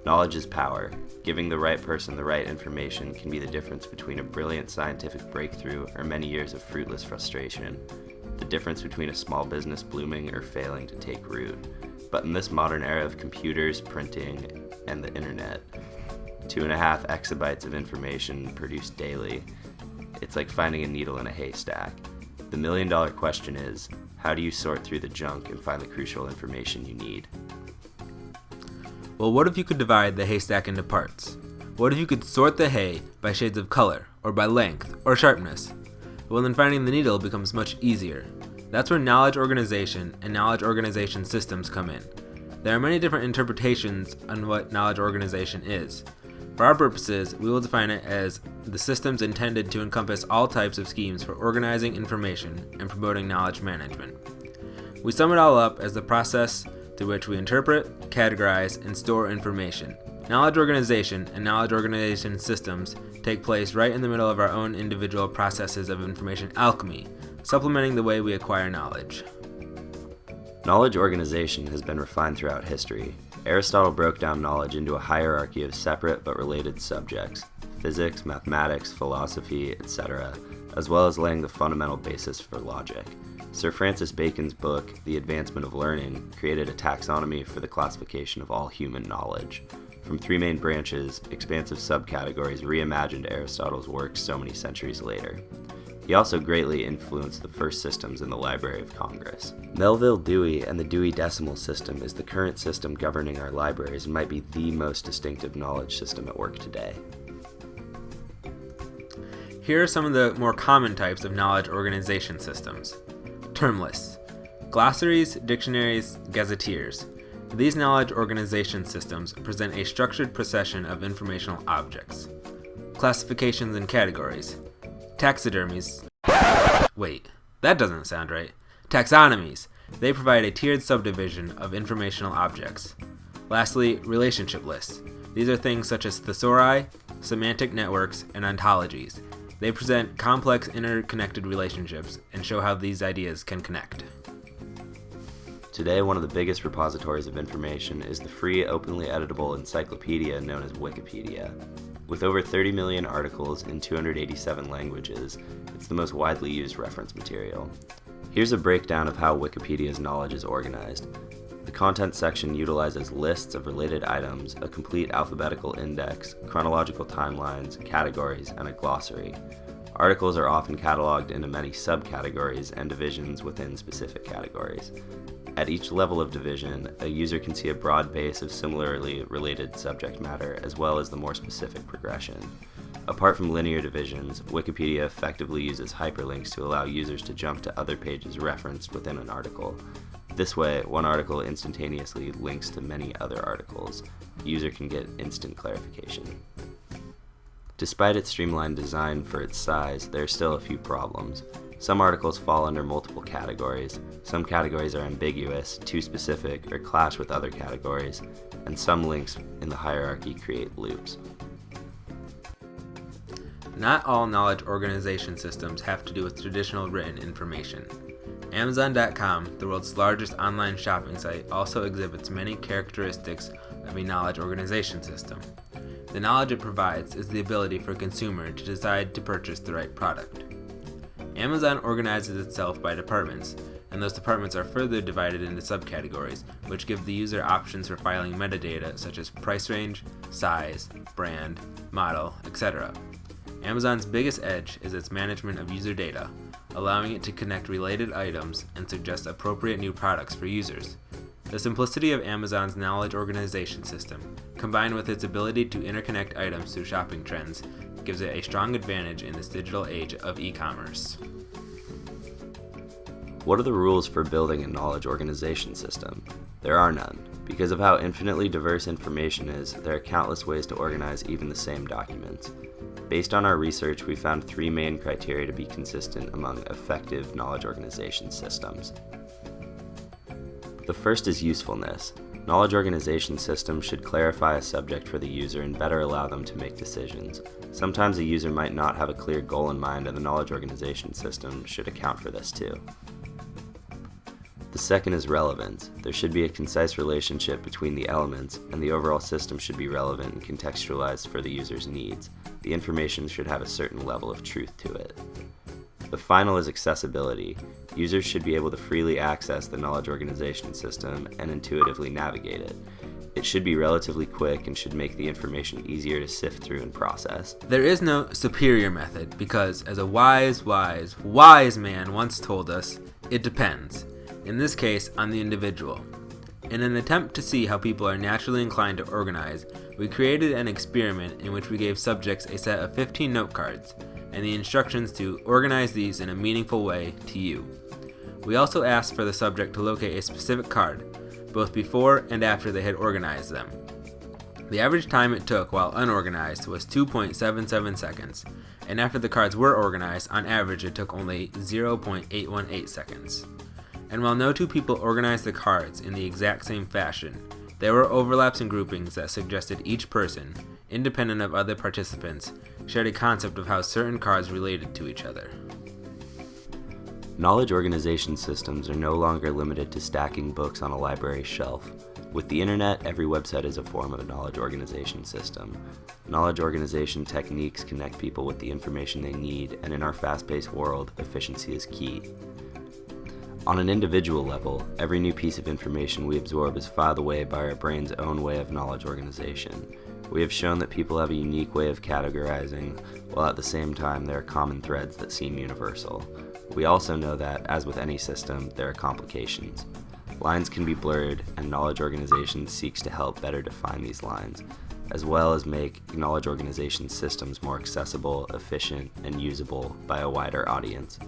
Knowledge is power. Giving the right person the right information can be the difference between a brilliant scientific breakthrough or many years of fruitless frustration. The difference between a small business blooming or failing to take root. But in this modern era of computers, printing, and the internet, 2.5 exabytes of information produced daily, it's like finding a needle in a haystack. The million-dollar question is, how do you sort through the junk and find the crucial information you need? Well, what if you could divide the haystack into parts? What if you could sort the hay by shades of color, or by length, or sharpness? Well, then finding the needle becomes much easier. That's where knowledge organization and knowledge organization systems come in. There are many different interpretations on what knowledge organization is. For our purposes, we will define it as the systems intended to encompass all types of schemes for organizing information and promoting knowledge management. We sum it all up as the process through which we interpret, categorize, and store information. Knowledge organization and knowledge organization systems take place right in the middle of our own individual processes of information alchemy, supplementing the way we acquire knowledge. Knowledge organization has been refined throughout history. Aristotle broke down knowledge into a hierarchy of separate but related subjects: physics, mathematics, philosophy, etc., as well as laying the fundamental basis for logic. Sir Francis Bacon's book, The Advancement of Learning, created a taxonomy for the classification of all human knowledge. From 3 main branches, expansive subcategories reimagined Aristotle's work so many centuries later. He also greatly influenced the first systems in the Library of Congress. Melville Dewey and the Dewey Decimal System is the current system governing our libraries and might be the most distinctive knowledge system at work today. Here are some of the more common types of knowledge organization systems. Term lists, glossaries, dictionaries, gazetteers. These knowledge organization systems present a structured procession of informational objects. Classifications and categories. Taxidermies. Wait, that doesn't sound right. Taxonomies. They provide a tiered subdivision of informational objects. Lastly, relationship lists. These are things such as thesauri, semantic networks, and ontologies. They present complex interconnected relationships and show how these ideas can connect. Today, one of the biggest repositories of information is the free, openly editable encyclopedia known as Wikipedia. With over 30 million articles in 287 languages, it's the most widely used reference material. Here's a breakdown of how Wikipedia's knowledge is organized. The content section utilizes lists of related items, a complete alphabetical index, chronological timelines, categories, and a glossary. Articles are often cataloged into many subcategories and divisions within specific categories. At each level of division, a user can see a broad base of similarly related subject matter as well as the more specific progression. Apart from linear divisions, Wikipedia effectively uses hyperlinks to allow users to jump to other pages referenced within an article. This way, one article instantaneously links to many other articles. The user can get instant clarification. Despite its streamlined design for its size, there are still a few problems. Some articles fall under multiple categories, some categories are ambiguous, too specific, or clash with other categories, and some links in the hierarchy create loops. Not all knowledge organization systems have to do with traditional written information. Amazon.com, the world's largest online shopping site, also exhibits many characteristics of a knowledge organization system. The knowledge it provides is the ability for a consumer to decide to purchase the right product. Amazon organizes itself by departments, and those departments are further divided into subcategories, which give the user options for filing metadata such as price range, size, brand, model, etc. Amazon's biggest edge is its management of user data, allowing it to connect related items and suggest appropriate new products for users. The simplicity of Amazon's knowledge organization system, combined with its ability to interconnect items through shopping trends, gives it a strong advantage in this digital age of e-commerce. What are the rules for building a knowledge organization system? There are none. Because of how infinitely diverse information is, there are countless ways to organize even the same documents. Based on our research, we found 3 main criteria to be consistent among effective knowledge organization systems. The first is usefulness. Knowledge organization systems should clarify a subject for the user and better allow them to make decisions. Sometimes a user might not have a clear goal in mind, and the knowledge organization system should account for this too. The second is relevance. There should be a concise relationship between the elements, and the overall system should be relevant and contextualized for the user's needs. The information should have a certain level of truth to it. The final is accessibility. Users should be able to freely access the knowledge organization system and intuitively navigate it. It should be relatively quick and should make the information easier to sift through and process. There is no superior method because, as a wise man once told us, it depends. In this case, on the individual. In an attempt to see how people are naturally inclined to organize, we created an experiment in which we gave subjects a set of 15 note cards and the instructions to organize these in a meaningful way to you. We also asked for the subject to locate a specific card, both before and after they had organized them. The average time it took while unorganized was 2.77 seconds, and after the cards were organized, on average it took only 0.818 seconds. And while no two people organized the cards in the exact same fashion, there were overlaps and groupings that suggested each person, independent of other participants, shared a concept of how certain cards related to each other. Knowledge organization systems are no longer limited to stacking books on a library shelf. With the internet, every website is a form of a knowledge organization system. Knowledge organization techniques connect people with the information they need, and in our fast-paced world, efficiency is key. On an individual level, every new piece of information we absorb is filed away by our brain's own way of knowledge organization. We have shown that people have a unique way of categorizing, while at the same time there are common threads that seem universal. We also know that, as with any system, there are complications. Lines can be blurred, and knowledge organization seeks to help better define these lines, as well as make knowledge organization systems more accessible, efficient, and usable by a wider audience.